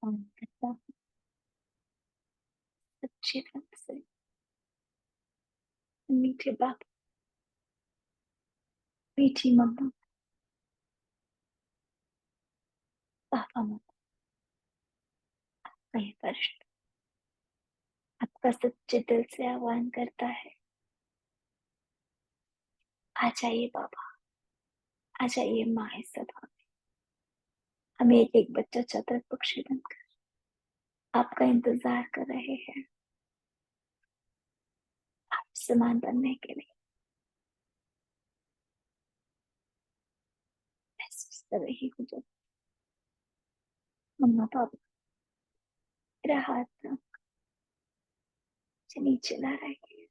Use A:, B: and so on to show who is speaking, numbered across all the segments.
A: काम करता हूँ अच्छे ढंग से। मीठे बाप, मीठी मम्मा, पापा मम्मा का ये फर्स्ट आपका सच्चे दिल से आह्वान करता है। आ जाइए बाबा, आ जाइए माँ इस सभा में। हम एक एक बच्चा चतुर पक्षी बनकर आपका इंतजार कर रहे हैं, आप समान बनने के लिए। महसूस कर रही हूँ जब मम्मा पापा मेरा हाथ से नीचे ला रहे हैं।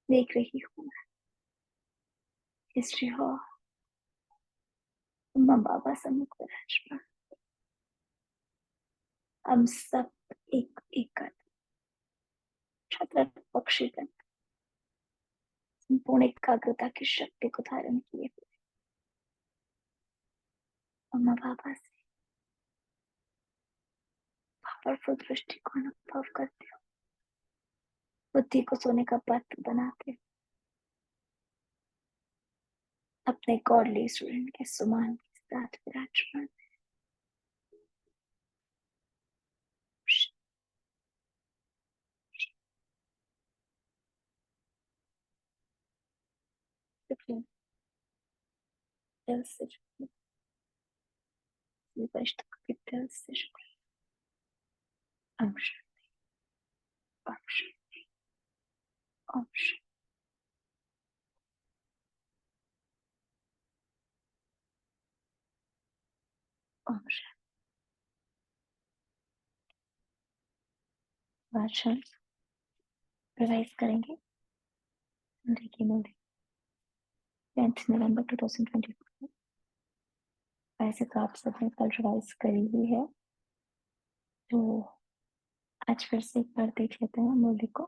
A: देख रही हूँ हिस्ट्री हो मम्मा बाबा समुख राजमा। हम सब एक एक कर छत्र पक्षी बन संपूर्ण एकाग्रता की शक्ति को धारण किए हुए मम्मा बाबा से पावरफुल दृष्टि को अनुभव करते हो। बुद्धि को सोने का पात्र बनाते हो। अपने गॉडली स्टूडेंट के समान के साथ विराजमान। दिल से वरिष्ठ के दिल से शुक्रिया। ओम शांति, ओम शांति, ओम शांति, ओम शांति। भाषण रिवाइज करेंगे। देखिए मोदी 10 नवंबर 2024। वैसे तो आप सबने कल रिवाइज करी हुई है, तो आज फिर से एक बार देख लेते हैं मूल्य को।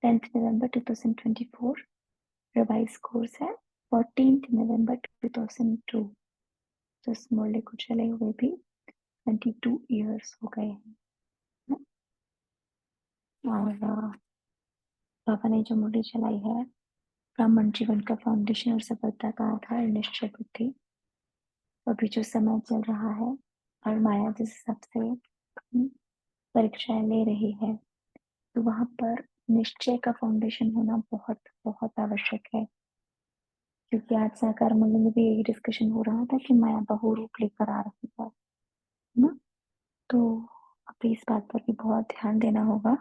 A: 10th नवंबर 2024 रिवाइज कोर्स है। 14th नवंबर 2002, तो इस मूल्य को चले हुए भी 22 ईयर्स हो गए हैं। और पापा ने जो मूल्य चलाई है, ब्राह्मण जीवन का फाउंडेशन और सफलता का आधार निश्चय बुद्धि। अभी जो समय चल रहा है और माया जिस हिसाब से परीक्षाएं ले रही है, तो वहां पर निश्चय का फाउंडेशन होना बहुत बहुत आवश्यक है। क्योंकि आज सहकार मूल्य में भी यही डिस्कशन हो रहा था कि माया बहु रूप लेकर आ रही है ना। तो अभी इस बात पर भी बहुत ध्यान देना होगा।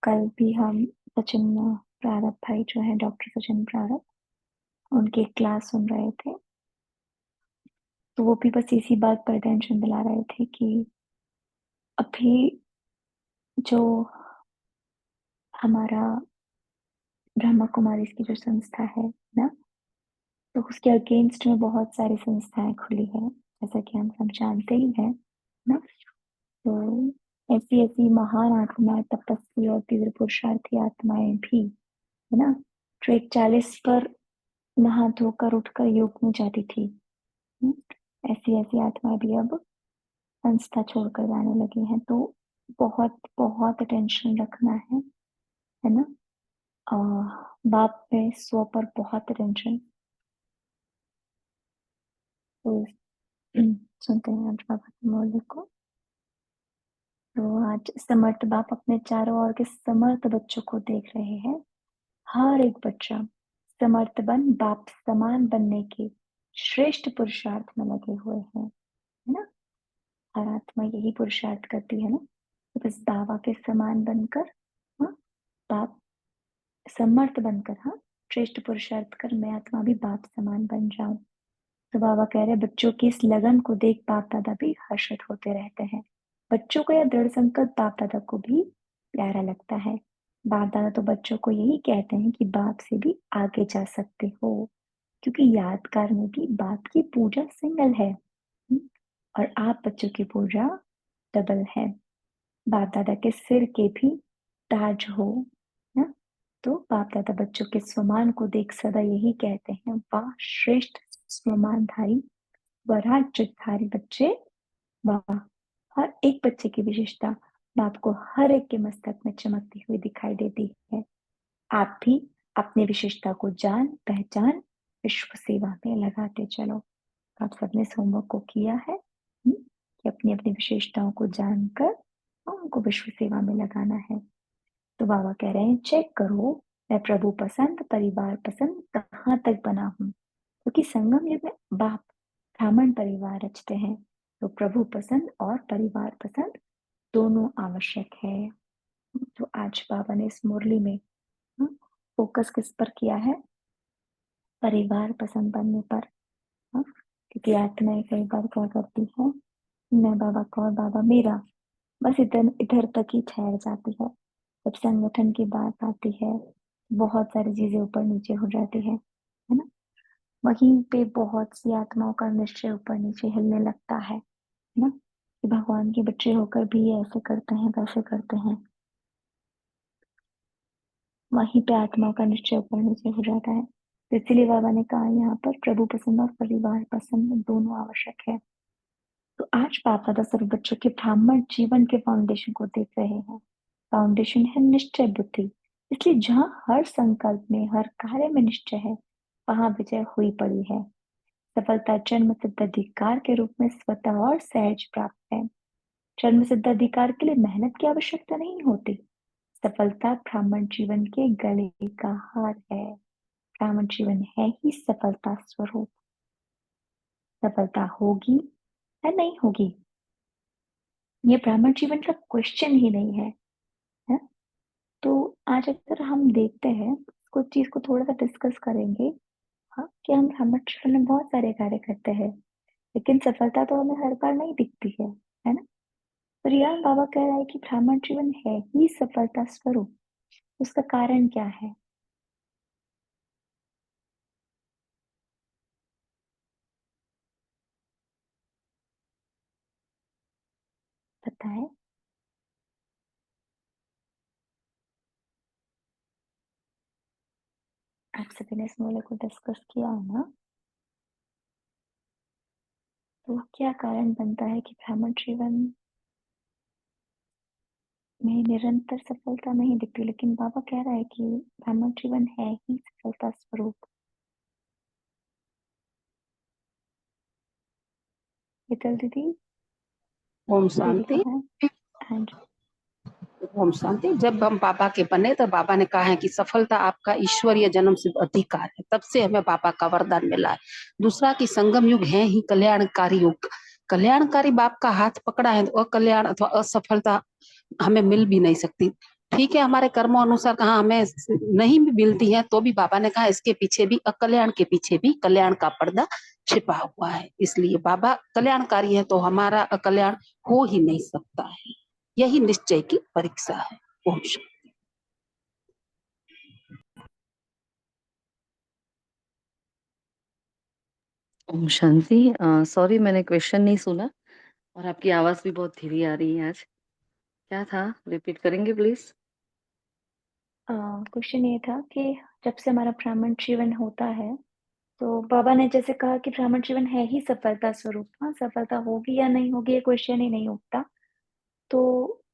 A: कल भी हम सचिन प्रारब भाई जो है, डॉक्टर सचिन प्रारब, उनकी क्लास सुन रहे थे, तो वो भी बस इसी बात पर टेंशन दिला रहे थे कि अभी जो हमारा ब्रह्मा कुमारी की जो संस्था है ना, तो उसके अगेंस्ट में बहुत सारी संस्थाएं खुली है, जैसा कि हम सब जानते ही हैं ना। तो ऐसी ऐसी महान आत्माएं, तपस्वी और तीव्र पुरुषार्थी आत्माएं भी है ना, जो 41 पर नहा धोकर उठकर योग में जाती थी, ऐसी ऐसी आत्माएं भी अब संस्था छोड़कर जाने लगी हैं। तो बहुत बहुत अटेंशन रखना है ना। बाप पे स्व पर बहुत अटेंशन। तो सुनते हैं आज बाबा के मौल्य को। तो आज समर्थ बाप अपने चारों ओर के समर्थ बच्चों को देख रहे हैं। हर एक बच्चा समर्थ बन बाप समान बनने के श्रेष्ठ पुरुषार्थ में लगे हुए हैं, है ना। हर आत्मा यही पुरुषार्थ करती है ना, तो बस बाबा के समान बनकर, हाँ, बाप समर्थ बनकर, हाँ, श्रेष्ठ पुरुषार्थ कर मैं आत्मा भी बाप समान बन जाऊं। तो बाबा कह रहे बच्चों की इस लगन को देख बाप दादा भी हर्षित होते रहते हैं। बच्चों को यह दृढ़ संकल्प बाप दादा को भी प्यारा लगता है। बाप दादा तो बच्चों को यही कहते हैं कि बाप से भी आगे जा सकते हो, क्योंकि यादगार में भी बाप की पूजा सिंगल है, और आप बच्चों की पूजा डबल है। बाप दादा के सिर के भी ताज हो ना। तो बाप दादा बच्चों के स्वमान को देख सदा यही कहते हैं, वाह श्रेष्ठ स्वमानधारी व राज्यधारी बच्चे व हर एक बच्चे की विशेषता बाप को हर एक के मस्तक में चमकती हुई दिखाई देती है। आप भी अपनी विशेषता को जान पहचान विश्व सेवा में लगाते चलो। आप सबने इस होमवर्क को किया है कि अपनी अपनी विशेषताओं को जानकर उनको विश्व सेवा में लगाना है। तो बाबा कह रहे हैं चेक करो मैं प्रभु पसंद परिवार पसंद कहाँ तक बना हूँ, क्योंकि संगम युग में बाप ब्राह्मण परिवार रचते हैं, तो प्रभु पसंद और परिवार पसंद दोनों आवश्यक है। तो आज बाबा ने इस मुरली में फोकस किस पर किया है? परिवार पसंद बनने पर। क्योंकि आत्माएं कई बार क्या करती है, मैं बाबा का और बाबा मेरा, बस इधर इधर तक ही ठहर जाती है। जब संगठन की बात आती है बहुत सारी चीजें ऊपर नीचे हो जाती है ना। वहीं पे बहुत सी आत्माओं का निश्चय ऊपर नीचे हिलने लगता है ना, कि भगवान के बच्चे होकर भी ये ऐसे करते हैं वैसे करते हैं। वहीं पे आत्माओं का निश्चय ऊपर नीचे हो जाता है। तो इसलिए बाबा ने कहा यहाँ पर प्रभु पसंद और परिवार पसंद दोनों आवश्यक है। तो आज पापा दस और बच्चों के ब्राह्मण जीवन के फाउंडेशन को देख रहे हैं। फाउंडेशन है निश्चय बुद्धि, इसलिए जहाँ हर संकल्प में हर कार्य में निश्चय है वहां विजय हुई पड़ी है। सफलता जन्म सिद्ध अधिकार के रूप में स्वतः और सहज प्राप्त है। जन्म सिद्ध अधिकार के लिए मेहनत की आवश्यकता नहीं होती। सफलता ब्राह्मण जीवन के गले का हार है। ब्राह्मण जीवन है ही सफलता स्वरूप। सफलता होगी या नहीं होगी ये ब्राह्मण जीवन का क्वेश्चन ही नहीं है? तो आज अगर हम देखते हैं कुछ चीज को थोड़ा सा डिस्कस करेंगे। हाँ, कि हम ब्राह्मण जीवन में बहुत सारे कार्य करते हैं लेकिन सफलता तो हमें हर बार नहीं दिखती है ना। तो रियान बाबा कह रहा है कि ब्राह्मण जीवन है ही सफलता स्वरूप। उसका कारण क्या है पता है? आप सभी ने इस मौले को डिस्कस किया है ना। तो क्या कारण बनता है कि ब्राह्मण जीवन में निरंतर सफलता नहीं दिखती, लेकिन बाबा कह रहा है कि ब्राह्मण जीवन है ही सफलता स्वरूप। शीतल दीदी,
B: ओम
A: दीदी
B: शांति।
A: कहाँ है? हाँ जी।
B: ओम शांति। जब हम पापा के बने तो बाबा ने कहा है कि सफलता आपका ईश्वरीय जन्म सिद्ध अधिकार है, तब से हमें पापा का वरदान मिला है। दूसरा कि संगम युग है ही कल्याणकारी युग। कल्याणकारी बाप का हाथ पकड़ा है तो अकल्याण अथवा असफलता हमें मिल भी नहीं सकती। ठीक है, हमारे कर्मों अनुसार कहाँ हमें नहीं भी मिलती है, तो भी बाबा ने कहा इसके पीछे भी, अकल्याण के पीछे भी कल्याण का पर्दा छिपा हुआ है। इसलिए बाबा कल्याणकारी है तो हमारा अकल्याण हो ही नहीं सकता है। यही निश्चय की परीक्षा है। ओम शांति।
C: ओम शांति। सॉरी मैंने क्वेश्चन नहीं सुना और आपकी आवाज भी बहुत धीरे आ रही है आज। क्या था, रिपीट करेंगे प्लीज?
A: क्वेश्चन ये था कि जब से हमारा ब्राह्मण जीवन होता है तो बाबा ने जैसे कहा कि ब्राह्मण जीवन है ही सफलता स्वरूप। हाँ, सफलता होगी या नहीं होगी ये क्वेश्चन ही नहीं उठता। तो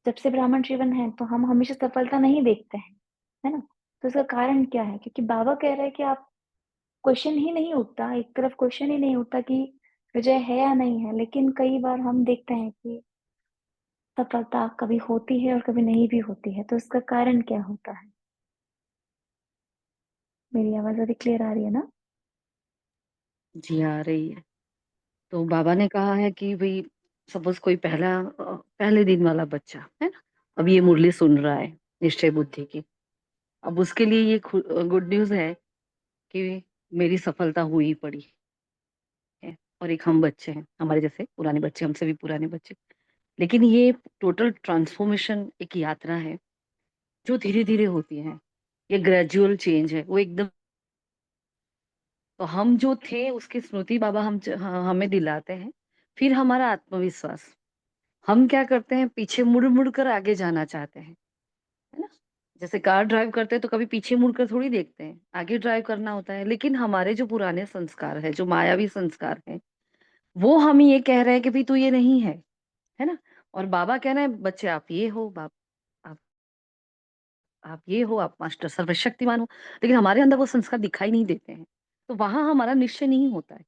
A: जब से ब्राह्मण जीवन है तो हम हमेशा सफलता नहीं देखते हैं, है ना। तो इसका कारण क्या है? क्योंकि बाबा कह रहे हैं कि आप क्वेश्चन ही नहीं उठता, एक तरफ क्वेश्चन ही नहीं उठता कि विजय है या नहीं है, लेकिन कई बार हम देखते हैं कि सफलता कभी होती है और कभी नहीं भी होती है। तो इसका कारण क्या होता है? मेरी आवाज अभी क्लियर आ रही है ना?
C: जी आ रही है। तो बाबा ने कहा है कि भाई सपोज कोई पहले दिन वाला बच्चा है ना, अब ये मुरली सुन रहा है निश्चय बुद्धि की। अब उसके लिए ये गुड न्यूज है कि मेरी सफलता हुई पड़ी है। और एक हम बच्चे हैं, हमारे जैसे पुराने बच्चे, हमसे भी पुराने बच्चे। लेकिन ये टोटल ट्रांसफॉर्मेशन एक यात्रा है जो धीरे धीरे होती है। ये ग्रेजुअल चेंज है, वो एकदम। तो हम जो थे उसकी स्मृति बाबा हमें दिलाते हैं। फिर हमारा आत्मविश्वास, हम क्या करते हैं, पीछे मुड़ मुड़ कर आगे जाना चाहते हैं, है ना। जैसे कार ड्राइव करते हैं तो कभी पीछे मुड़कर थोड़ी देखते हैं, आगे ड्राइव करना होता है। लेकिन हमारे जो पुराने संस्कार है, जो मायावी संस्कार है, वो हम ये कह रहे हैं कि भाई तू ये नहीं है ना? और बाबा कह रहे हैं बच्चे आप ये हो, आप आप ये हो, आप मास्टर सर्वशक्तिमान हो। लेकिन हमारे अंदर वो संस्कार दिखाई नहीं देते हैं, तो वहां हमारा निश्चय नहीं होता है।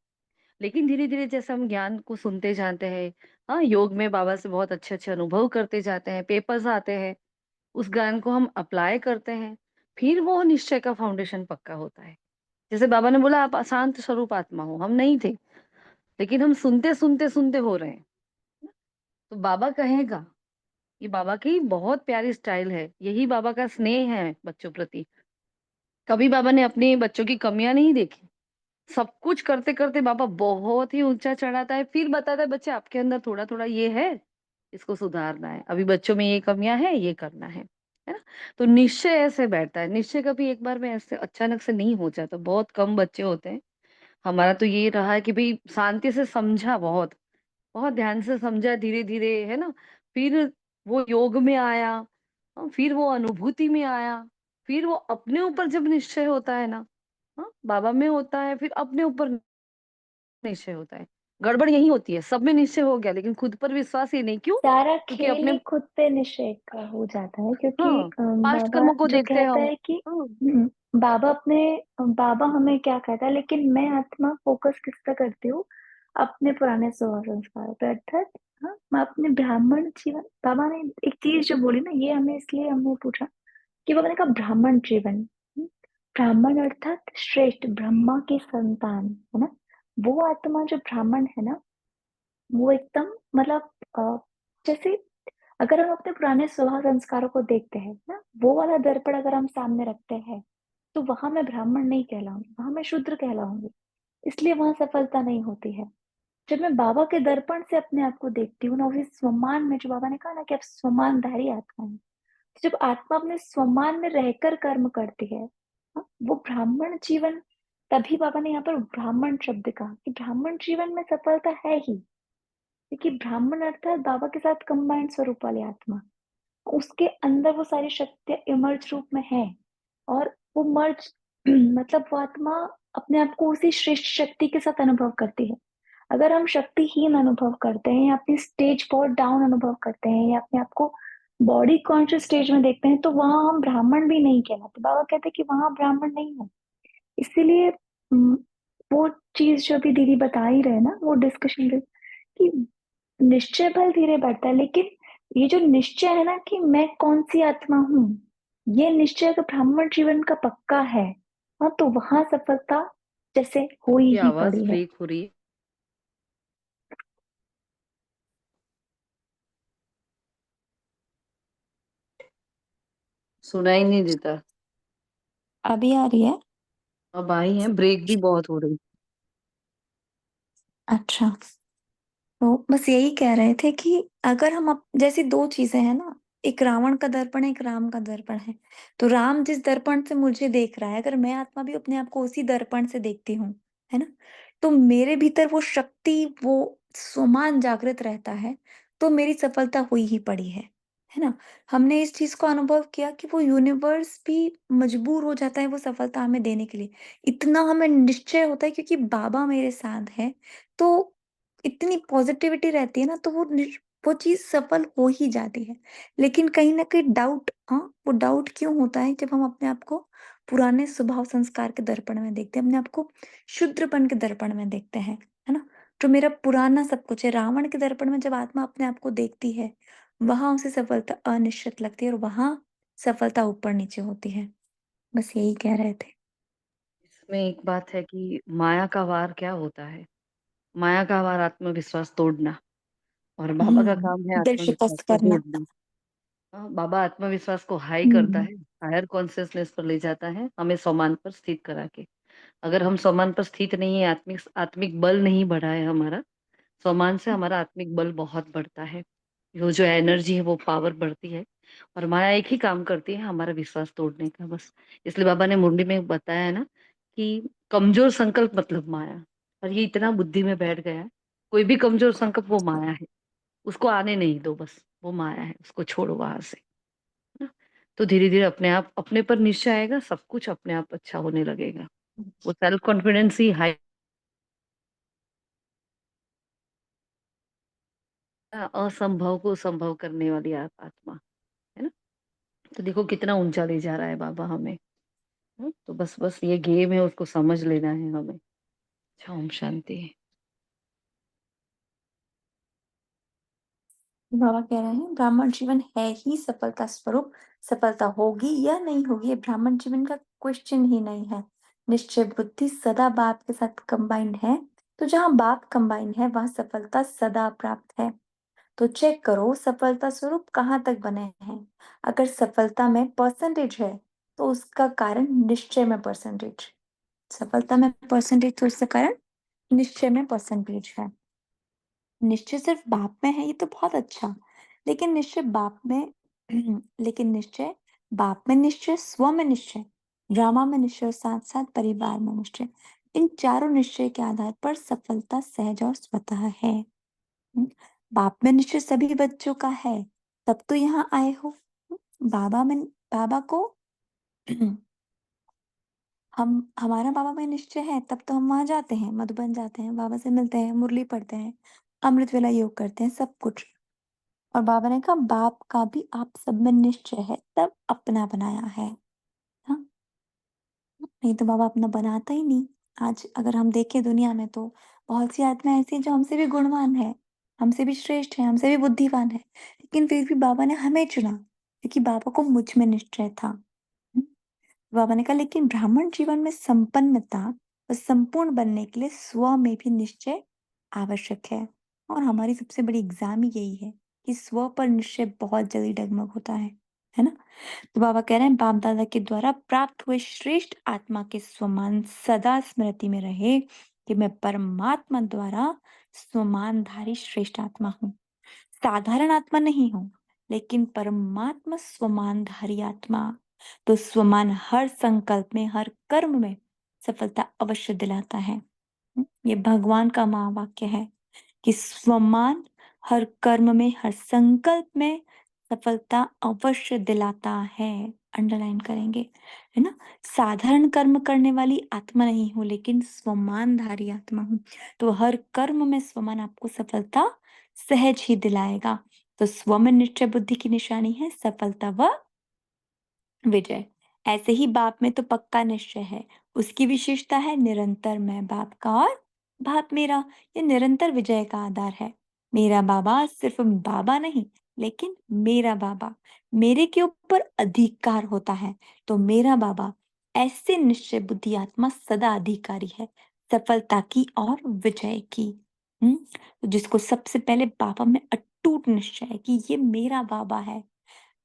C: लेकिन धीरे धीरे जैसे हम ज्ञान को सुनते जाते हैं, हाँ, योग में बाबा से बहुत अच्छे अच्छे अनुभव करते जाते हैं, पेपर्स आते हैं, उस ज्ञान को हम अप्लाई करते हैं, फिर वो निश्चय का फाउंडेशन पक्का होता है। जैसे बाबा ने बोला आप अशांत स्वरूप आत्मा हो, हम नहीं थे, लेकिन हम सुनते सुनते सुनते हो रहे हैं। तो बाबा कहेगा, ये बाबा की बहुत प्यारी स्टाइल है, यही बाबा का स्नेह है बच्चों प्रति। कभी बाबा ने अपने बच्चों की कमियां नहीं देखी। सब कुछ करते करते बाबा बहुत ही ऊंचा चढ़ाता है, फिर बताता है बच्चे आपके अंदर थोड़ा थोड़ा ये है, इसको सुधारना है, अभी बच्चों में ये कमियां है, ये करना है ना? तो निश्चय ऐसे बैठता है। निश्चय कभी एक बार में ऐसे अचानक से नहीं हो जाता, बहुत कम बच्चे होते हैं। हमारा तो ये रहा है कि भाई शांति से समझा, बहुत बहुत ध्यान से समझा, धीरे धीरे, है ना? फिर वो योग में आया, फिर वो अनुभूति में आया, फिर वो अपने ऊपर जब निश्चय होता है ना, हाँ, बाबा में होता है, फिर अपने ऊपर निश्चय होता है। गड़बड़ यही होती है, सब में निश्चय हो गया लेकिन खुद पर विश्वास ही नहीं, क्यों?
A: सारा
C: क्योंकि
A: खेल ही
C: अपने,
A: खुद पे निश्चय का हो जाता है, क्योंकि
C: हाँ, पास्ट
A: बाबा
C: कर्मों को
A: जो
C: देखते हैं
A: कहता
C: हम।
A: है कि
C: हाँ,
A: बाबा अपने बाबा हमें क्या कहता है, लेकिन मैं आत्मा फोकस किस पे करती हूँ, अपने पुराने स्वभाव संस्कारों पे, अर्थात हाँ, मैं अपने ब्राह्मण जीवन, बाबा ने एक चीज जो बोली ना, ये हमें इसलिए हमने पूछा कि बाबा ने कहा ब्राह्मण जीवन, ब्राह्मण अर्थात श्रेष्ठ ब्रह्मा की संतान, है ना? वो आत्मा जो ब्राह्मण है ना, वो एकदम मतलब जैसे अगर हम अपने पुराने स्वभाव संस्कारों को देखते हैं ना, वो वाला दर्पण अगर हम सामने रखते हैं, तो वहां मैं ब्राह्मण नहीं कहलाऊंगी, वहां मैं शूद्र कहलाऊंगी। इसलिए वहां सफलता नहीं होती है। जब मैं बाबा के दर्पण से अपने आप को देखती हूँ ना, उसी स्वमान में, जो बाबा ने कहा ना कि आप स्वमानधारी आत्मा है, जब आत्मा अपने स्वमान में रहकर कर्म करती है, हाँ, वो ब्राह्मण जीवन, तभी बाबा ने यहाँ पर ब्राह्मण शब्द कहा कि ब्राह्मण जीवन में सफलता है ही, क्योंकि ब्राह्मण अर्थात बाबा के साथ कंबाइंड स्वरूप वाली आत्मा, उसके अंदर वो सारी शक्तियां इमर्ज रूप में है। और वो मर्ज मतलब वो आत्मा अपने आप को उसी श्रेष्ठ शक्ति के साथ अनुभव करती है। अगर हम शक्तिहीन अनुभव करते हैं, या अपनी स्टेज बहुत डाउन अनुभव करते हैं, या अपने आप को बॉडी कॉन्शियस स्टेज में देखते हैं, तो वहां हम ब्राह्मण भी नहीं कहलाते। बाबा कहते हैं कि वहां ब्राह्मण नहीं हो। इसीलिए वो चीज जो अभी दीदी बता ही रहे ना, वो डिस्कशन कि निश्चय बल धीरे बढ़ता है, लेकिन ये जो निश्चय है ना कि मैं कौन सी आत्मा हूँ, ये निश्चय अगर ब्राह्मण जीवन का पक्का है, हाँ, तो वहां सफलता जैसे हो
C: आपकी
A: ही
C: आवाज
A: पड़ी है।
C: ब्रेक हो रही है, सुना ही नहीं देता।
A: अभी आ रही है?
C: अब आई है, ब्रेक भी बहुत हो रही।
A: अच्छा, तो बस यही कह रहे थे कि अगर हम जैसी दो चीजें हैं ना, एक रावण का दर्पण है, एक राम का दर्पण है। तो राम जिस दर्पण से मुझे देख रहा है, अगर मैं आत्मा भी अपने आप को उसी दर्पण से देखती हूँ, है ना, तो मेरे भीतर वो शक्ति, वो स्वमान जागृत रहता है, तो मेरी सफलता हुई ही पड़ी है ना? हमने इस चीज को अनुभव किया कि वो यूनिवर्स भी मजबूर हो जाता है वो सफलता हमें देने के लिए। इतना हमें निश्चय होता है क्योंकि बाबा मेरे साथ है, तो इतनी पॉजिटिविटी रहती है ना, तो वो चीज सफल हो ही जाती है। लेकिन कहीं ना कहीं डाउट, हाँ, वो डाउट क्यों होता है जब हम अपने आप को पुराने स्वभाव संस्कार के दर्पण में देखते हैं, अपने आप को शुद्रपन के दर्पण में देखते हैं, है ना? जो मेरा पुराना सब कुछ है, रावण के दर्पण में जब आत्मा अपने आप को देखती है, वहां उसे सफलता अनिश्चित लगती है, और वहां सफलता ऊपर नीचे होती है। बस यही कह रहे थे।
C: इसमें एक बात है कि माया का वार क्या होता है? माया का वार आत्मविश्वास तोड़ना, और बाबा का काम है
A: दिल
C: आत्मविश्वास
A: शिकस्त
C: को
A: करना।
C: जोड़ना। हाँ, बाबा आत्मविश्वास को हाई करता
A: हम्म।
C: है, हायर कॉन्शियसनेस पर ले जाता है, हमें सोमान पर स्थित करा के। अगर हम सोमान पर स्थित नहीं है, आत्मिक आत्मिक बल नहीं बढ़ा है हमारा, सोमान से हमारा आत्मिक बल बहुत बढ़ता है, वो जो एनर्जी है, वो पावर बढ़ती है। और माया एक ही काम करती है, हमारा विश्वास तोड़ने का, बस। इसलिए बाबा ने मुंडी में बताया है ना कि कमजोर संकल्प मतलब माया। और ये इतना बुद्धि में बैठ गया है, कोई भी कमजोर संकल्प वो माया है, उसको आने नहीं दो, बस वो माया है, उसको छोड़ो वहां से, है ना? तो धीरे धीरे अपने आप अपने पर निश्चय आएगा, सब कुछ अपने आप अच्छा होने लगेगा। वो सेल्फ कॉन्फिडेंस ही हाई, असंभव को संभव करने वाली आत्मा है ना। तो देखो कितना ऊंचा ले जा रहा है बाबा हमें। तो बस बस ये गेम है, उसको समझ लेना है हमें। अच्छा, ओम शांति।
A: बाबा कह रहे हैं ब्राह्मण जीवन है ही सफलता स्वरूप। सफलता होगी या नहीं होगी ये ब्राह्मण जीवन का क्वेश्चन ही नहीं है। निश्चय बुद्धि सदा बाप के साथ कंबाइंड है, तो जहाँ बाप कंबाइंड है वहां सफलता सदा प्राप्त है। तो चेक करो सफलता स्वरूप कहाँ तक बने हैं। अगर सफलता में परसेंटेज है तो उसका कारण निश्चय में परसेंटेज। सफलता में परसेंटेज तो उसका कारण निश्चय में परसेंटेज है। निश्चय सिर्फ बाप में है ये तो बहुत अच्छा, लेकिन निश्चय बाप में लेकिन निश्चय बाप में निश्चय, स्व में निश्चय, ड्रामा में निश्चय और साथ साथ परिवार में निश्चय, इन चारों निश्चय के आधार पर सफलता सहज और स्वतः है। बाप में निश्चय सभी बच्चों का है, तब तो यहाँ आए हो। बाबा को हम हमारा बाबा में निश्चय है तब तो हम वहां जाते हैं, मधुबन जाते हैं, बाबा से मिलते हैं, मुरली पढ़ते हैं, अमृत वेला योग करते हैं, सब कुछ। और बाबा ने कहा बाप का भी आप सब में निश्चय है तब अपना बनाया है। हाँ, नहीं तो बाबा अपना बनाता ही नहीं। आज अगर हम देखें दुनिया में तो बहुत सी आत्माएं ऐसी हैं जो हमसे भी गुणवान है, हमसे भी श्रेष्ठ है, हमसे भी बुद्धिमान है, लेकिन फिर भी बाबा ने हमें चुना क्योंकि बाबा को मुझ में निश्चय था। बाबा ने कहा लेकिन ब्राह्मण जीवन में संपन्नता और संपूर्ण बनने के लिए स्व में भी निश्चय आवश्यक है। और हमारी सबसे बड़ी एग्जाम ही यही है कि स्व पर निश्चय बहुत जल्दी डगमग होता है ना। तो बाबा कह रहे हैं बाप दादा के द्वारा प्राप्त हुए श्रेष्ठ आत्मा के स्वमान सदा स्मृति में रहे कि मैं परमात्मा द्वारा स्वमानधारी श्रेष्ठ आत्मा हूँ। साधारण आत्मा नहीं हूं, लेकिन परमात्मा स्वमानधारी आत्मा। तो स्वमान हर संकल्प में, हर कर्म में सफलता अवश्य दिलाता है। ये भगवान का महावाक्य है कि स्वमान हर कर्म में, हर संकल्प में सफलता अवश्य दिलाता है। अंडरलाइन करेंगे, है ना। साधारण कर्म करने वाली आत्मा नहीं हूं, लेकिन स्वमानधारी आत्मा हूं। तो हर कर्म में स्वमान आपको सफलता सहज ही दिलाएगा। तो स्व में निश्चय बुद्धि की निशानी है सफलता व विजय। ऐसे ही बाप में तो पक्का निश्चय है, उसकी विशेषता है निरंतर मैं बाप का और बाप मेरा। ये निरंतर विजय का आधार है। मेरा बाबा सिर्फ बाबा नहीं, लेकिन मेरा बाबा, मेरे के ऊपर अधिकार होता है। तो मेरा बाबा ऐसे निश्चय बुद्धि आत्मा सदा अधिकारी है सफलता की और विजय की। तो जिसको सबसे पहले बाबा में अटूट निश्चय है कि ये मेरा बाबा है।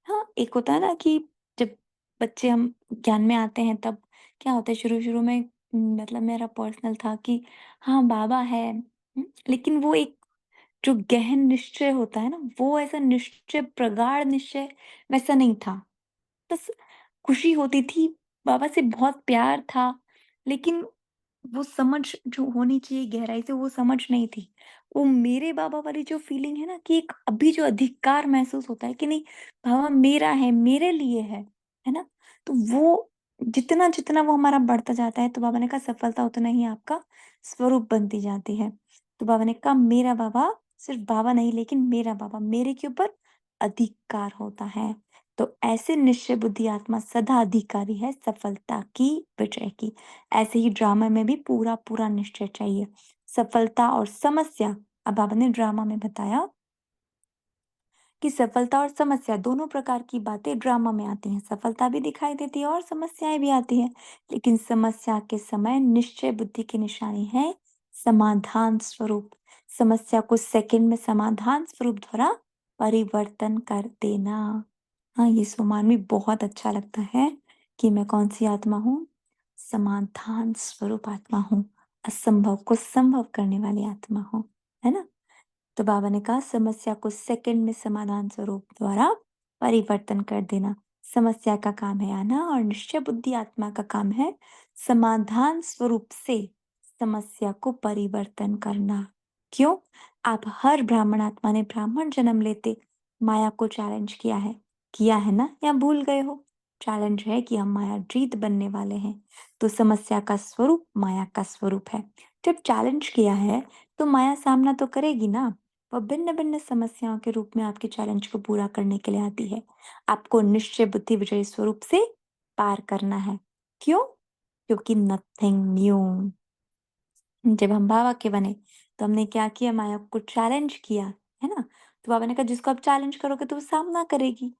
A: हाँ, एक होता है ना कि जब बच्चे हम ज्ञान में आते हैं तब क्या होता है शुरू शुरू में, मतलब मेरा पर्सनल था कि हाँ बाबा है। लेकिन वो एक जो गहन निश्चय होता है ना, वो ऐसा निश्चय प्रगाढ़ निश्चय वैसा नहीं था। बस खुशी होती थी, बाबा से बहुत प्यार था, लेकिन वो समझ जो होनी चाहिए गहराई से वो समझ नहीं थी। वो मेरे बाबा वाली जो फीलिंग है ना कि एक अभी जो अधिकार महसूस होता है कि नहीं, बाबा मेरा है, मेरे लिए है ना। तो वो जितना जितना वो हमारा बढ़ता जाता है तो बाबा ने कहा सफलता उतना ही आपका स्वरूप बनती जाती है। तो बाबा ने कहा मेरा बाबा सिर्फ बाबा नहीं, लेकिन मेरा बाबा, मेरे के ऊपर अधिकार होता है। तो ऐसे निश्चय बुद्धि आत्मा सदा अधिकारी है सफलता की, विजय की। ऐसे ही ड्रामा में भी पूरा पूरा निश्चय चाहिए। सफलता और समस्या, अब बाबा ने ड्रामा में बताया कि सफलता और समस्या दोनों प्रकार की बातें ड्रामा में आती हैं। सफलता भी दिखाई देती है और समस्याएं भी आती हैं, लेकिन समस्या के समय निश्चय बुद्धि की निशानी है समाधान स्वरूप। समस्या को सेकंड में समाधान स्वरूप द्वारा परिवर्तन कर देना। हाँ, ये सुमान भी बहुत अच्छा लगता है कि मैं कौन सी आत्मा हूँ, समाधान स्वरूप आत्मा हूँ, असंभव को संभव करने वाली आत्मा हूँ, है ना। तो बाबा ने कहा समस्या को सेकंड में समाधान स्वरूप द्वारा परिवर्तन कर देना। समस्या का काम है आना और निश्चय बुद्धि आत्मा का काम है समाधान स्वरूप से समस्या को परिवर्तन करना। क्यों? आप हर ब्राह्मण आत्मा ने ब्राह्मण जन्म लेते माया को चैलेंज किया है, किया है ना या भूल गए हो? चैलेंज है कि हम माया जीत बनने वाले हैं। तो समस्या का स्वरूप माया का स्वरूप है। जब चैलेंज किया है तो माया सामना तो करेगी ना। वह भिन्न भिन्न समस्याओं के रूप में आपके चैलेंज को पूरा करने के लिए आती है। आपको निश्चय बुद्धि विजयी स्वरूप से पार करना है। क्यों? क्योंकि नथिंग न्यू। जब हम बाबा के बने तो हमने क्या किया? माया को चैलेंज किया, है ना? तो बाबा ने कहा जिसको आप चैलेंज करोगे तो वो सामना करेगी।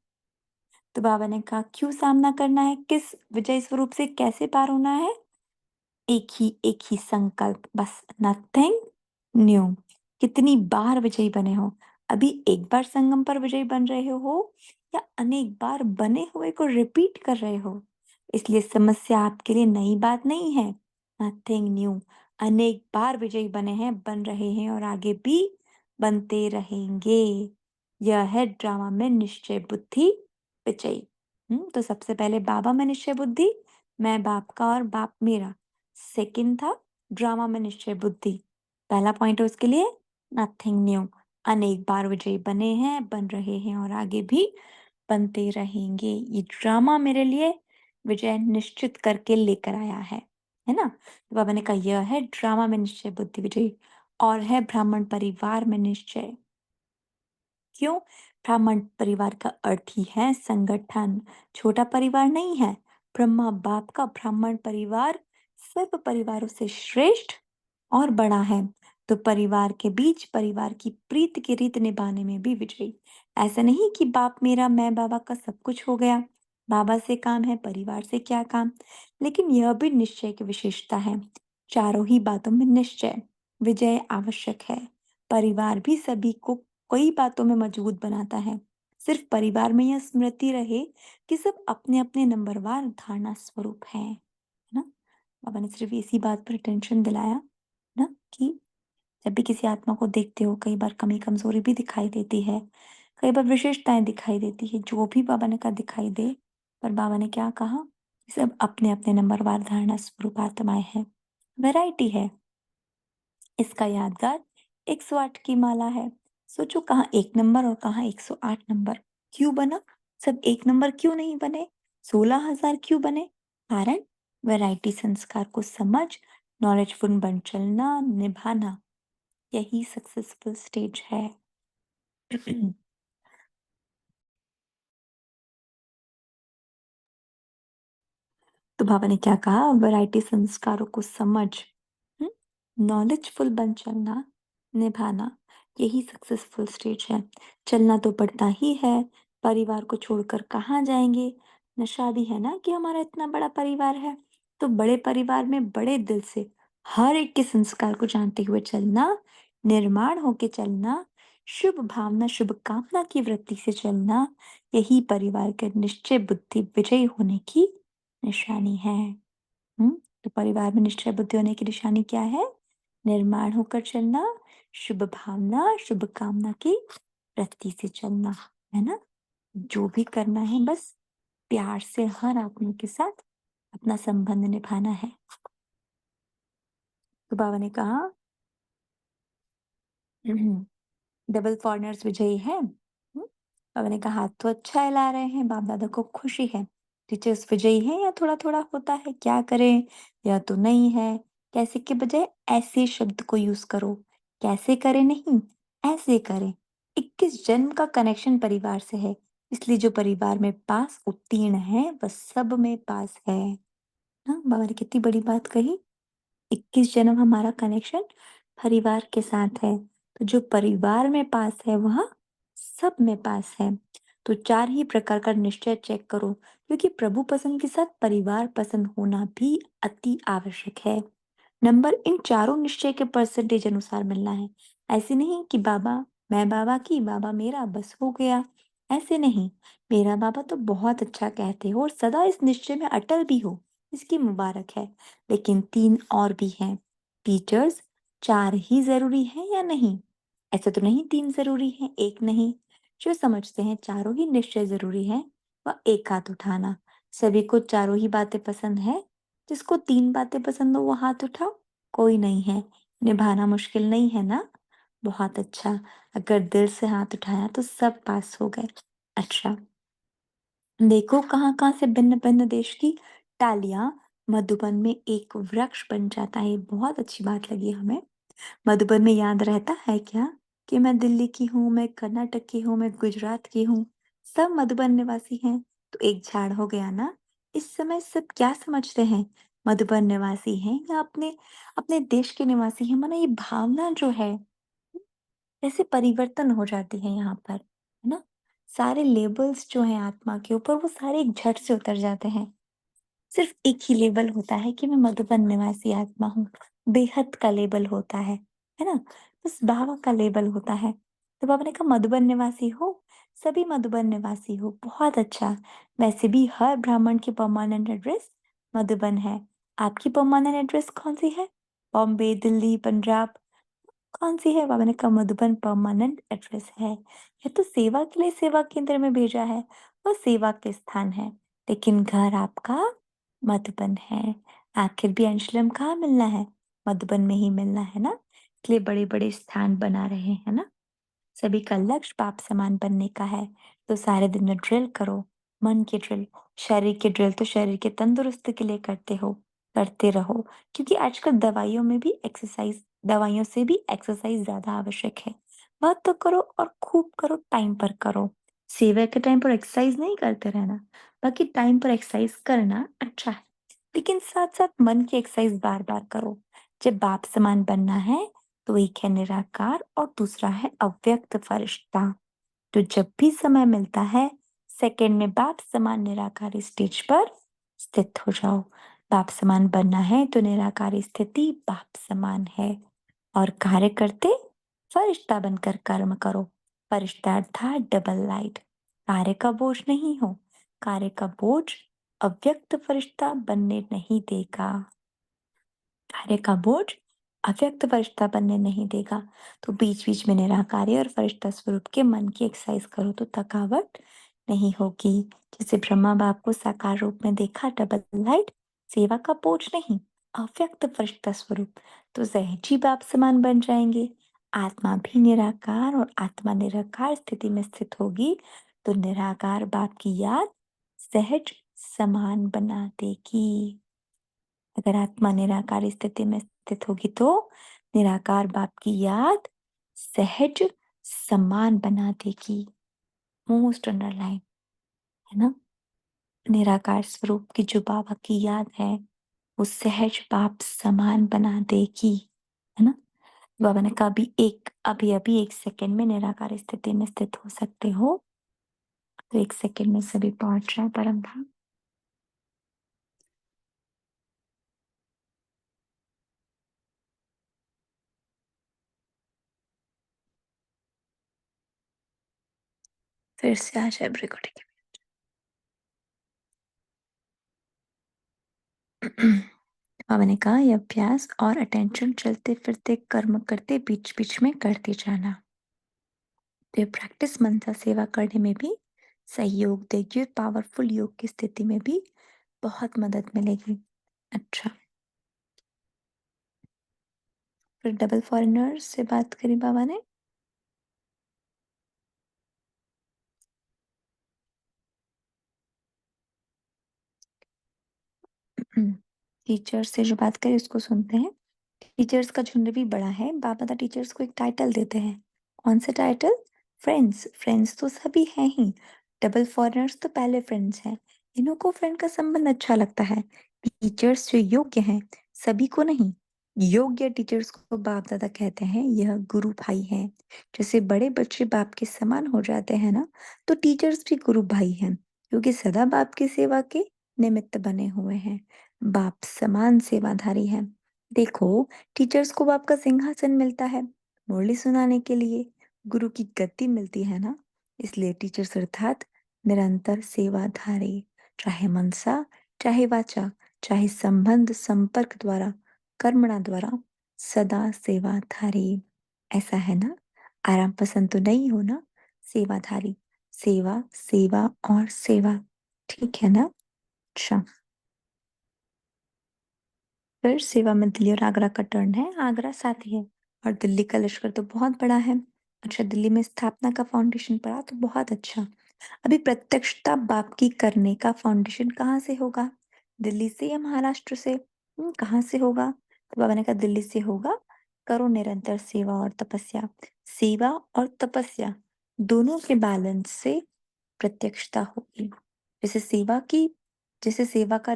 A: तो बाबा ने कहा क्यों सामना करना है? किस विजय स्वरूप से कैसे पार होना है? एक ही संकल्प, बस नथिंग न्यू। कितनी बार विजयी बने हो? अभी एक बार संगम पर विजयी बन रहे हो या अनेक बार बने हुए को रिपीट कर रहे हो? इसलिए समस्या आपके लिए नई बात नहीं है। Nothing new. अनेक बार विजयी बने हैं, बन रहे हैं और आगे भी बनते रहेंगे। यह है ड्रामा में निश्चय बुद्धि विजयी। तो सबसे पहले बाबा में निश्चय बुद्धि, मैं बाप का और बाप मेरा। सेकंड था ड्रामा में निश्चय बुद्धि। पहला पॉइंट है उसके लिए नथिंग न्यू। अनेक बार विजयी बने हैं, बन रहे हैं और आगे भी बनते रहेंगे। ये ड्रामा मेरे लिए विजय निश्चित करके लेकर आया है ना? तो बाबा ने कहा यह है ड्रामा में निश्चय बुद्धि विजयी और है ब्राह्मण परिवार में निश्चय। क्यों? ब्राह्मण परिवार का अर्थ ही है संगठन। छोटा परिवार नहीं है। ब्रह्मा बाप का ब्राह्मण परिवार सर्व परिवारों से श्रेष्ठ और बड़ा है। तो परिवार के बीच परिवार की प्रीत की रीत निभाने में भी विजयी। ऐसा नहीं कि बाप मेरा मैं बाबा का सब कुछ हो गया। बाबा से काम है, परिवार से क्या काम? लेकिन यह भी निश्चय की विशेषता है। चारों ही बातों में निश्चय विजय आवश्यक है। परिवार भी सभी को कई बातों में मजबूत बनाता है। सिर्फ परिवार में यह स्मृति रहे कि सब अपने अपने नंबरवार धारणा स्वरूप है ना? बाबा ने सिर्फ इसी बात पर अटेंशन दिलाया ना कि जब भी किसी आत्मा को देखते हो कई बार कमी कमजोरी भी दिखाई देती है, कई बार विशेषताएं दिखाई देती है, जो भी बाबा ने कहा दिखाई दे। पर बाबा ने क्या कहा? सब अपने अपने नंबरवार धारणा स्वरूप आत्माएं हैं। वैरायटी है। इसका यादगार 108 की माला है। सोचो कहाँ 1 नंबर और कहाँ 108 नंबर। क्यों बना? सब 1 नंबर क्यों नहीं बने? 16,000 क्यों बने? कारण वैरायटी संस्कार को समझ नॉलेजफुल बन चलना, निभाना, यही सक्सेसफुल स्टेज है। तो बाबा ने क्या कहा? वैरायटी संस्कारों को समझ नॉलेजफुल बन चलना, निभाना, यही सक्सेसफुल स्टेज है। चलना तो पड़ता ही है। परिवार को छोड़कर कहाँ जाएंगे? नशा भी है ना कि हमारा इतना बड़ा परिवार है। तो बड़े परिवार में बड़े दिल से हर एक के संस्कार को जानते हुए चलना, निर्माण होके चलना, शुभ भावना शुभ कामना की वृत्ति से चलना, यही परिवार के निश्चय बुद्धि विजयी होने की निशानी है। हम्म तो परिवार में निश्चय बुद्धि होने की निशानी क्या है? निर्माण होकर चलना, शुभ भावना शुभ कामना की वृत्ति से चलना, है ना? जो भी करना है बस प्यार से हर आत्मा के साथ अपना संबंध निभाना है। तो बाबा ने कहा डबल फॉरनर्स विजयी है। बाबा ने कहा हाथ तो अच्छा हिला रहे हैं, बाप दादा को खुशी है। टीचर्स विजयी है या थोड़ा थोड़ा होता है? क्या करें? या तो नहीं है। कैसे के बजाय ऐसे शब्द को यूज करो। कैसे करें नहीं, ऐसे करें। 21 जन्म का कनेक्शन परिवार से है। इसलिए जो परिवार में पास उत्तीर्ण है वह सब में पास है। हाँ, बाबा ने कितनी बड़ी बात कही। 21 जन्म हमारा कनेक्शन परिवार के साथ है। तो जो परिवार में पास है वह सब में पास है। तो 4 ही प्रकार का निश्चय चेक करो, क्योंकि प्रभु पसंद के साथ परिवार पसंद होना भी अति आवश्यक है। नंबर इन चारों निश्चय के परसेंटेज अनुसार मिलना है। ऐसे नहीं कि बाबा मैं बाबा की बाबा मेरा बस हो गया। ऐसे नहीं। मेरा बाबा तो बहुत अच्छा कहते हो और सदा इस निश्चय में अटल भी हो, इसकी मुबारक है। लेकिन 3 और भी हैं। टीचर्स 4 ही जरूरी है या नहीं? ऐसा तो नहीं 3 जरूरी है, एक नहीं। जो समझते हैं चारों ही निश्चय जरूरी है वह एक हाथ उठाना। सभी को चारों ही बातें पसंद है? जिसको 3 बातें पसंद हो वो हाथ उठाओ। कोई नहीं है। निभाना मुश्किल नहीं है ना? बहुत अच्छा। अगर दिल से हाथ उठाया तो सब पास हो गए। अच्छा, देखो कहाँ-कहाँ से भिन्न-भिन्न देश की टालियाँ मधुबन में एक वृक्ष बन जाता है। ये बहुत अच्छी बात लगी हमें। मधुबन में याद रहता है क्या कि मैं दिल्ली की हूँ, मैं कर्नाटक की हूँ, मैं गुजरात की हूँ, सब मधुबन निवासी हैं। तो एक झाड़ हो गया ना? इस समय सब क्या समझते हैं? मधुबन निवासी हैं या अपने अपने देश के निवासी हैं? माना ये भावना जो है, कैसे परिवर्तन हो जाती है यहाँ पर, है ना? सारे लेबल्स जो हैं आत्मा के ऊपर वो सारे एक झट से उतर जाते हैं। सिर्फ एक ही लेबल होता है कि मैं मधुबन निवासी आत्मा हूँ। बेहद का लेबल होता है ना? बस बाबा का लेबल होता है। तो बाबा ने कहा मधुबन निवासी हो, सभी मधुबन निवासी हो, बहुत अच्छा। वैसे भी हर ब्राह्मण की परमानेंट एड्रेस मधुबन है। आपकी परमानेंट एड्रेस कौन-सी है? बॉम्बे, दिल्ली, पंजाब? कौन-सी है? बाबा ने कहा मधुबन परमानेंट एड्रेस है। ये तो सेवा के लिए सेवा केंद्र में भेजा है, वो सेवा के स्थान है। लेकिन घर आपका मधुबन है। आखिर भी अंशुलम कहाँ मिलना है? मधुबन में ही मिलना है ना? इसलिए बड़े-बड़े स्थान बना रहे हैं ना? सभी का लक्ष्य बाप समान बनने का है। तो सारे दिन में ड्रिल करो, मन की ड्रिल, शरीर की ड्रिल तो शरीर के तंदुरुस्ती के लिए करते हो, करते रहो। क्योंकि आजकल दवाइयों से भी एक्सरसाइज ज़्यादा आवश्यक है। बात तो करो और खूब करो, टाइम पर करो। सेवा के टाइम पर एक्सरसाइज नहीं करते रहना, बाकी टाइम पर एक्सरसाइज करना अच्छा है। लेकिन साथ-साथ मन की एक्सरसाइज बार-बार करो। जब बाप समान बनना है तो एक है निराकार और दूसरा है अव्यक्त फरिश्ता। तो जब भी समय मिलता है सेकंड में बाप समान निराकारी स्टेज पर स्थित हो जाओ। बाप समान बनना है तो निराकारी स्थिति बाप समान है और कार्य करते फरिश्ता बनकर कर्म करो। फरिश्ता अर्थात डबल लाइट। कार्य का बोझ नहीं हो। कार्य का बोझ अव्यक्त फरिश्ता बनने नहीं देगा। कार्य का बोझ अव्यक्त फरिश्ता बनने नहीं देगा। तो बीच-बीच में निराकारी और फरिश्ता स्वरूप के मन की एक्सरसाइज करो तो थकावट नहीं होगी। जैसे ब्रह्मा बाप को साकार रूप में देखा डबल लाइट, सेवा का बोझ नहीं, अव्यक्त फरिश्ता स्वरूप, तो सहज ही बाप समान बन जाएंगे। आत्मा भी निराकार और आत्मा निराकार स्थिति में स्थित होगी तो निराकार बाप की याद सहज समान बना देगी। अगर आत्मा निराकार स्थिति में स्थित होगी तो निराकार बाप की याद सहज समान बना देगी। मोस्ट अंडरलाइन, है ना? निराकार स्वरूप की जो बाबा की याद है वो सहज बाप समान बना देगी, है ना? बाबा ने कहा अभी अभी एक सेकंड में निराकार स्थिति में स्थित हो सकते हो। तो एक सेकंड में सभी पहुंच जाए परम धाम। फिर से आ जाए रिकॉर्डिंग। बाबा ने कहा यह अभ्यास और अटेंशन चलते फिरते कर्म करते बीच बीच में करते जाना। तो ये प्रैक्टिस मनसा सेवा करने में भी सहयोग देगी और पावरफुल योग की स्थिति में भी बहुत मदद मिलेगी। अच्छा, फिर डबल फॉरेनर से बात करी बाबा ने। टीचर्स से जो बात करी उसको सुनते हैं। टीचर्स का झुंड भी बड़ा है। बाबा दा टीचर्स को एक टाइटल देते हैं। कौन सा टाइटल? फ्रेंड्स। फ्रेंड्स तो सभी हैं ही। डबल फॉरेनर्स तो पहले फ्रेंड्स हैं। इन्हों को फ्रेंड का संबंध अच्छा लगता है। टीचर्स जो योग्य हैं, सभी को नहीं, योग्य टीचर्स को बाप दादा कहते हैं। यह गुरु भाई हैं। जैसे बड़े बच्चे बाप के समान हो जाते हैं ना, तो टीचर्स भी गुरु भाई हैं, क्योंकि सदा बाप की सेवा के निमित्त बने हुए हैं। बाप समान सेवाधारी हैं। देखो, टीचर्स को बाप का सिंहासन मिलता है मुरली सुनाने के लिए, गुरु की गद्दी मिलती है ना, इसलिए टीचर्स अर्थात निरंतर सेवाधारी, चाहे मनसा, चाहे वाचा, चाहे संबंध संपर्क द्वारा, कर्मणा द्वारा, सदा सेवाधारी। ऐसा है ना? आराम पसंद तो नहीं हो ना? सेवाधारी, सेवा सेवा और सेवा, ठीक है ना? अच्छा, फिर सेवा में दिल्ली और आगरा का टर्न है। आगरा साथ ही है और दिल्ली का लश्कर तो बहुत बड़ा है। अच्छा, दिल्ली में स्थापना का फाउंडेशन पड़ा तो बहुत अच्छा। अभी प्रत्यक्षता बाप की करने का फाउंडेशन कहाँ से होगा? दिल्ली से या महाराष्ट्र से? कहाँ से होगा? तो बाबा ने कहा दिल्ली से होगा। करो निरंतर सेवा और तपस्या। सेवा और तपस्या दोनों के बैलेंस से प्रत्यक्षता होगी। जैसे सेवा की जैसे सेवा का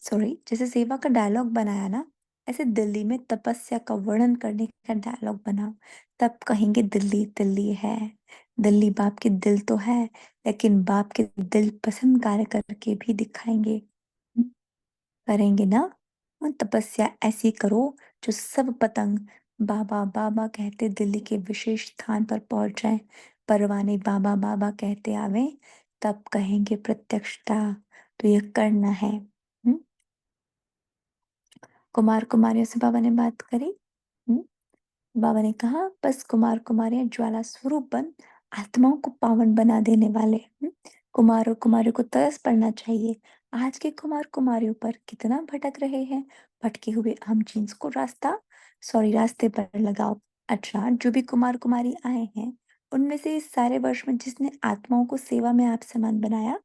A: जैसे सेवा का डायलॉग बनाया ना, ऐसे दिल्ली में तपस्या का वर्णन करने का डायलॉग बनाओ, तब कहेंगे दिल्ली दिल्ली है। दिल्ली बाप के दिल तो है, लेकिन बाप के दिल पसंद कार्य करके भी दिखाएंगे। करेंगे ना? और तपस्या ऐसी करो जो सब पतंग बाबा बाबा कहते दिल्ली के विशेष स्थान पर पहुंच जाए। परवाने बाबा बाबा कहते आवे, तब कहेंगे प्रत्यक्षता। तो ये करना है। कुमार कुमारियों से बाबा ने बात करी। हम्म, बाबा ने कहा बस कुमार कुमारियां ज्वाला स्वरूप बन आत्माओं को पावन बना देने वाले। कुमार और कुमारियों को तरस पड़ना चाहिए। आज के कुमार कुमारियों पर कितना भटक रहे हैं। भटके हुए हम जीन्स को रास्ते पर लगाओ। अच्छा, जो भी कुमार कुमारी आए हैं, उनमें से इस सारे वर्ष में जिसने आत्माओं को सेवा में आप समान बनाया,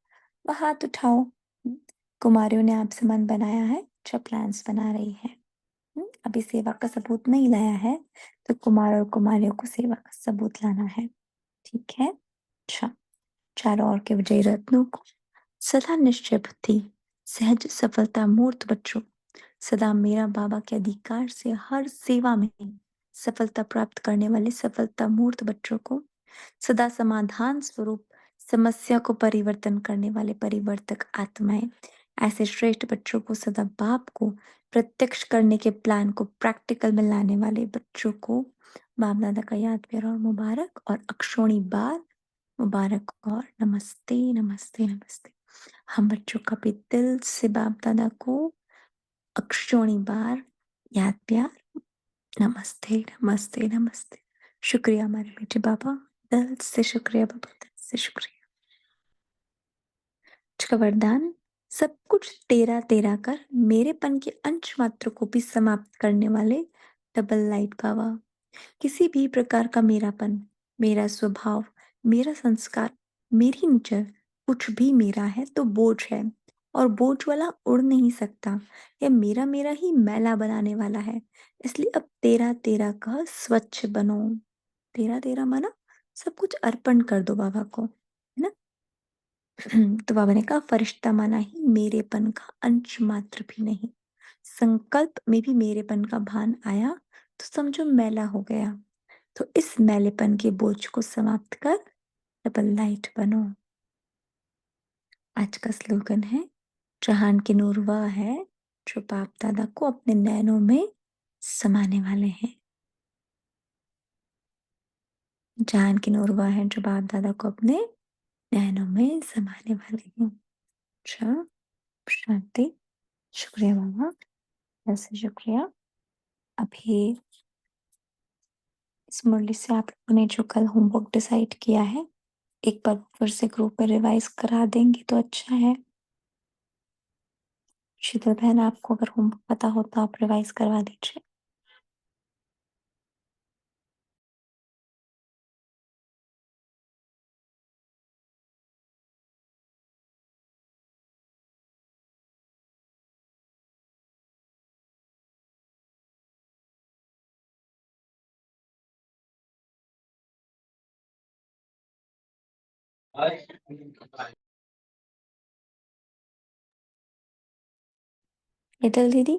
A: वह हाथ उठाओ। कुमारियों ने आप समान बनाया है, अच्छा प्लान्स बना रही है। अभी सेवा का सबूत नहीं लाया है, तो कुमार और कुमारियों को सेवा का सबूत लाना है। ठीक है। अच्छा, चारों ओर के विजयी रत्नों को सदा निश्चय बुद्धि, सहज सफलता मूर्त बच्चों, सदा मेरा बाबा के अधिकार से हर सेवा में सफलता प्राप्त करने वाले सफलता मूर्त बच्चों को, सदा समाधान स्वरूप समस्या को परिवर्तन करने वाले परिवर्तक आत्माएं, ऐसे श्रेष्ठ बच्चों को, सदा बाप को प्रत्यक्ष करने के प्लान को प्रैक्टिकल में लाने वाले बच्चों को बाप दादा का याद प्यार और मुबारक और अक्षोणी बार मुबारक और नमस्ते नमस्ते नमस्ते। हम बच्चों का भी दिल से बाप दादा को अक्षोणी बार याद प्यार, नमस्ते नमस्ते नमस्ते। शुक्रिया हमारे बेटे बाबा, दिल से शुक्रिया बाबा, दिल से शुक्रिया। का वरदान, सब कुछ तेरा तेरा कर मेरेपन के अंश मात्र को भी समाप्त करने वाले डबल लाइट बाबा। किसी भी प्रकार का मेरापन, मेरा स्वभाव, मेरा संस्कार, मेरी नेचर कुछ भी मेरा है तो बोझ है, और बोझ वाला उड़ नहीं सकता। यह मेरा मेरा ही मैला बनाने वाला है। इसलिए अब तेरा तेरा का स्वच्छ बनो। तेरा तेरा माना सब कुछ अर्पण कर दो बाबा को, है ना? तो बाबा ने कहा फरिश्ता माना ही मेरेपन का अंश मात्र भी नहीं। संकल्प में भी मेरेपन का भान आया तो समझो मैला हो गया। तो इस मैलेपन के बोझ को समाप्त कर डबल लाइट बनो। आज का स्लोगन है, जहान के नूर वह है जो बाप दादा को अपने नैनों में समाने वाले हैं। जहान के नूर वह है जो बाप दादा को अपने नैनों में समाने वाले हैं। अच्छा, शांति। शुक्रिया बाबा, ऐसे शुक्रिया। अभी इस मुरली से आप लोगों ने जो कल होमवर्क डिसाइड किया है, एक बार फिर से ग्रुप में रिवाइज करा देंगे तो अच्छा है। शीतल बहन, आपको अगर होमवर्क पता हो तो आप रिवाइज करवा दीजिए। शीतल दीदी,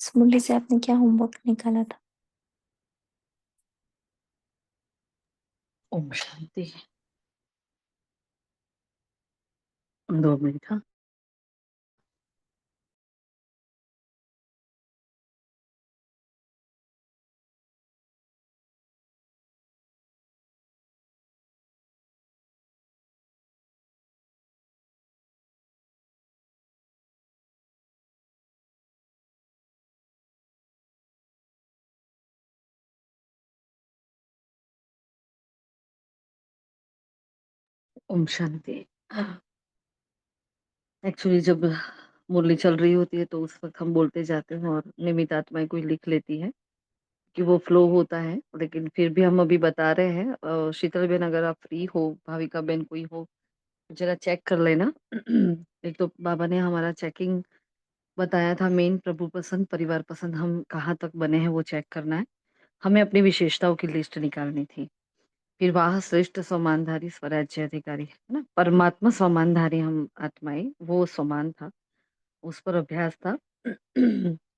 A: इस मुरली से आपने क्या होमवर्क निकाला था?
C: ओम शांति। 2 मिनट, हाँ। ओम शांति। एक्चुअली जब मुरली चल रही होती है तो उस वक्त हम बोलते जाते हैं और निमित आत्माएं कोई लिख लेती है कि वो फ्लो होता है, लेकिन फिर भी हम अभी बता रहे हैं। शीतल बेन, अगर आप फ्री हो, भाविका बेन कोई हो, जरा चेक कर लेना। एक तो बाबा ने हमारा चेकिंग बताया था, मेन प्रभु पसंद परिवार पसंद हम कहाँ तक बने हैं वो चेक करना है। हमें अपनी विशेषताओं की लिस्ट निकालनी थी। फिर वाह श्रेष्ठ समानधारी स्वराज्य अधिकारी, है ना, परमात्मा समानधारी हम आत्माएं, वो समान था, उस पर अभ्यास था।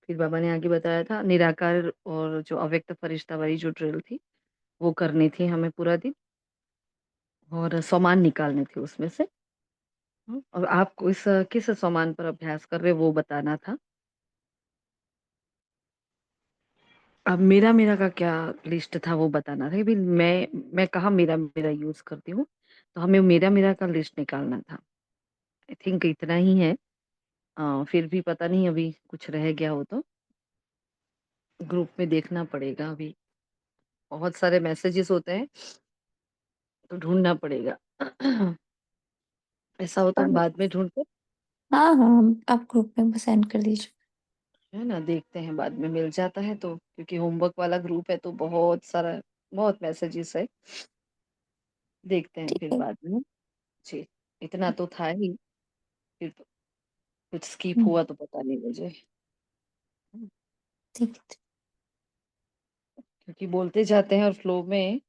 C: फिर बाबा ने आगे बताया था निराकार और जो अव्यक्त फरिश्ता वाली जो ड्रिल थी वो करनी थी हमें पूरा दिन, और समान निकालने थे उसमें से। और आपको इस किस समान पर अभ्यास कर रहे वो बताना था। अब मेरा मेरा का क्या लिस्ट था वो बताना था कि भाई मैं कहाँ मेरा मेरा यूज करती हूँ, तो हमें मेरा मेरा का लिस्ट निकालना था। आई थिंक इतना ही है। फिर भी पता नहीं अभी कुछ रह गया हो तो ग्रुप में देखना पड़ेगा। अभी बहुत सारे मैसेजेस होते हैं तो ढूंढना पड़ेगा। ऐसा हो तो हम बाद में ढूंढते
A: हाँ हाँ, आप ग्रुप में सेंड कर दीजिए।
C: है ना, देखते हैं बाद में मिल जाता है तो, क्योंकि होमवर्क वाला ग्रुप है तो बहुत सारा बहुत मैसेजेस है। देखते हैं
A: ठीक
C: फिर
A: है।
C: बाद में। जी, इतना तो था ही। फिर तो कुछ स्किप
A: हम्म,
C: हुआ तो पता नहीं मुझे।
A: ठीक है।
C: क्योंकि बोलते जाते हैं और फ्लो में,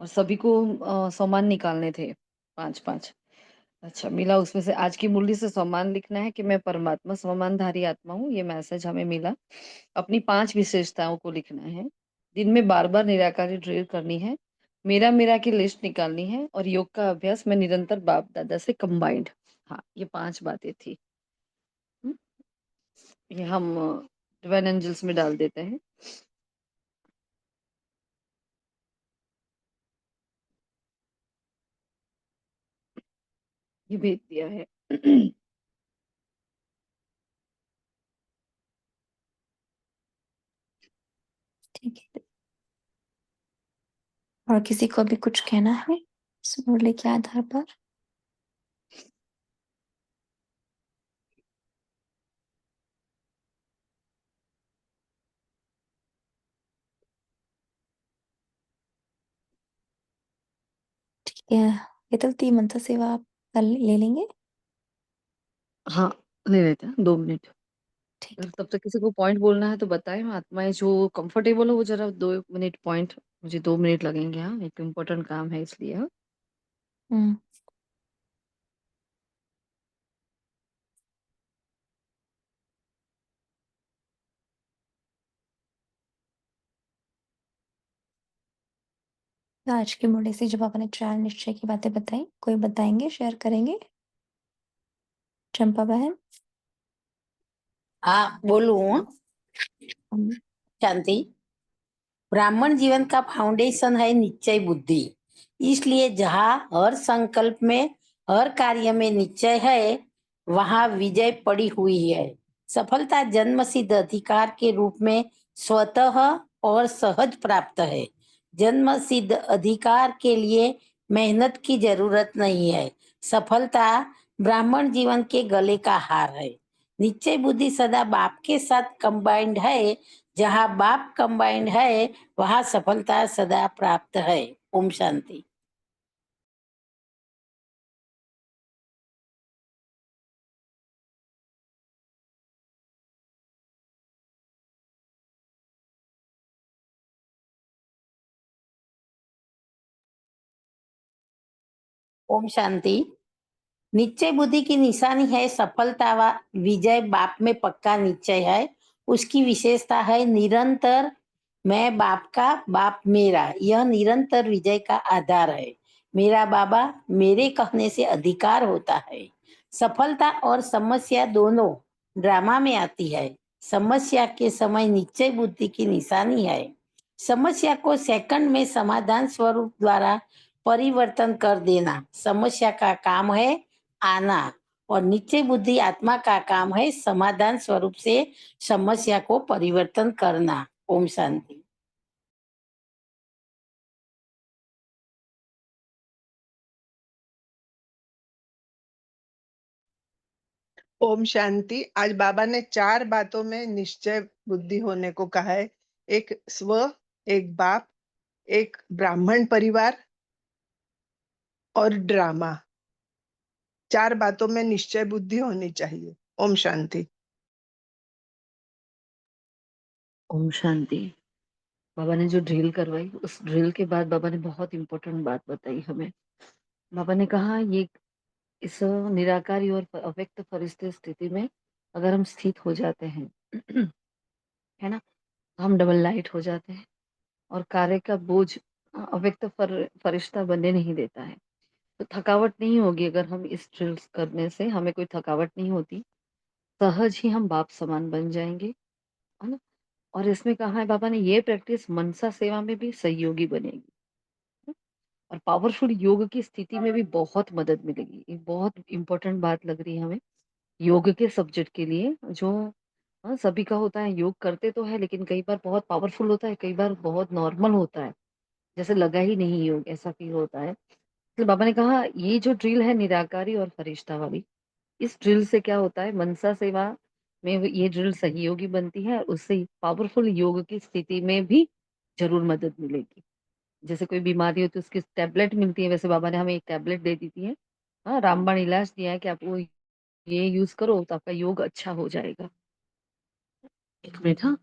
C: और सभी को सामान निकालने थे, 5-5। अच्छा मिला उसमें से, आज की मुरली से सम्मान लिखना है कि मैं परमात्मा सम्मानधारी आत्मा हूँ, ये मैसेज हमें मिला। अपनी 5 विशेषताओं को लिखना है, दिन में बार-बार निराकारी ड्रिल करनी है, मेरा मेरा की लिस्ट निकालनी है, और योग का अभ्यास मैं निरंतर बाप दादा से कंबाइंड। हाँ, ये 5 बातें थी। हुँ, ये हम डिवाइन एंजल्स में डाल देते हैं। ये भेज दिया है।
A: ठीक है। और किसी को भी कुछ कहना है इस मुरली के आधार पर? ठीक है, ये तो 3 मंत्र सेवा आप कल ले लेंगे।
C: हाँ, ले लेते हैं 2 मिनट।
A: ठीक
C: अगर
A: है।
C: तब तक किसी को पॉइंट बोलना है तो बताएं, आत्माएं जो कंफर्टेबल हो वो जरा 2 मिनट पॉइंट, मुझे 2 मिनट लगेंगे। हाँ, एक इम्पोर्टेंट काम है इसलिए। हाँ,
A: हम्म। तो आज की मुरली से जब आपने 4 निश्चय की बातें बताई, कोई बताएंगे, शेयर करेंगे? चंपा बहन।
D: हाँ बोलूं।
A: हम्म,
D: शांति। ब्राह्मण जीवन का फाउंडेशन है निश्चय बुद्धि। इसलिए जहाँ हर संकल्प में, हर कार्य में निश्चय है, वहाँ विजय पड़ी हुई है। सफलता जन्म सिद्ध अधिकार के रूप में स्वतः और सहज प्राप्त है। जन्म सिद्ध अधिकार के लिए मेहनत की जरूरत नहीं है। सफलता ब्राह्मण जीवन के गले का हार है। निश्चय बुद्धि सदा बाप के साथ कंबाइंड है। जहाँ बाप कंबाइंड है वहाँ सफलता सदा प्राप्त है। ओम शांति। ओम शांति। निश्चय बुद्धि की निशानी है सफलता व विजय। बाप में पक्का निश्चय है। उसकी विशेषता है निरंतर मैं बाप का, बाप मेरा। यह निरंतर विजय का आधार है। मेरा बाबा मेरे कहने से अधिकार होता है। सफलता और समस्या दोनों ड्रामा में आती है। समस्या के समय निश्चय बुद्धि की निशानी है। समस्या को सेकंड में समाधान स्वरूप द्वारा परिवर्तन कर देना समस्या का काम है आना, और निश्चय बुद्धि आत्मा का काम है समाधान स्वरूप से समस्या को परिवर्तन करना। ओम शांति।
E: ओम शांति। आज बाबा ने 4 बातों में निश्चय बुद्धि होने को कहा है एक स्व, एक बाप, एक ब्राह्मण परिवार और ड्रामा। 4 बातों में निश्चय बुद्धि होनी चाहिए। ओम शांति।
C: ओम शांति। बाबा ने जो ड्रिल करवाई, उस ड्रिल के बाद बाबा ने बहुत इम्पोर्टेंट बात बताई हमें। बाबा ने कहा ये इस निराकारी और अव्यक्त फरिश्ते स्थिति में अगर हम स्थित हो जाते हैं है ना, तो हम डबल लाइट हो जाते हैं और कार्य का बोझ अव्यक्त फरिश्ता बनने नहीं देता है। तो थकावट नहीं होगी अगर हम इस ड्रिल्स करने से, हमें कोई थकावट नहीं होती, सहज ही हम बाप समान बन जाएंगे, है ना। और इसमें कहा है बाबा ने, ये प्रैक्टिस मनसा सेवा में भी सहयोगी बनेगी और पावरफुल योग की स्थिति में भी बहुत मदद मिलेगी। ये बहुत इंपॉर्टेंट बात लग रही है हमें योग के सब्जेक्ट के लिए, जो सभी का होता है। योग करते तो है लेकिन कई बार बहुत पावरफुल होता है, कई बार बहुत नॉर्मल होता है, जैसे लगा ही नहीं योग, ऐसा फील होता है। तो बाबा ने कहा ये जो ड्रिल है निराकारी और फरिश्ता वाली, इस ड्रिल से क्या होता है, मनसा सेवा में ये ड्रिल सहयोगी बनती है, उससे पावरफुल योग की स्थिति में भी जरूर मदद मिलेगी। जैसे कोई बीमारी होती है उसकी टैबलेट मिलती है, वैसे बाबा ने हमें एक टैबलेट दे दी थी है, हाँ, रामबाण इलाज दिया है कि आप वो ये यूज करो तो आपका योग अच्छा हो जाएगा। एक मिनट, हाँ।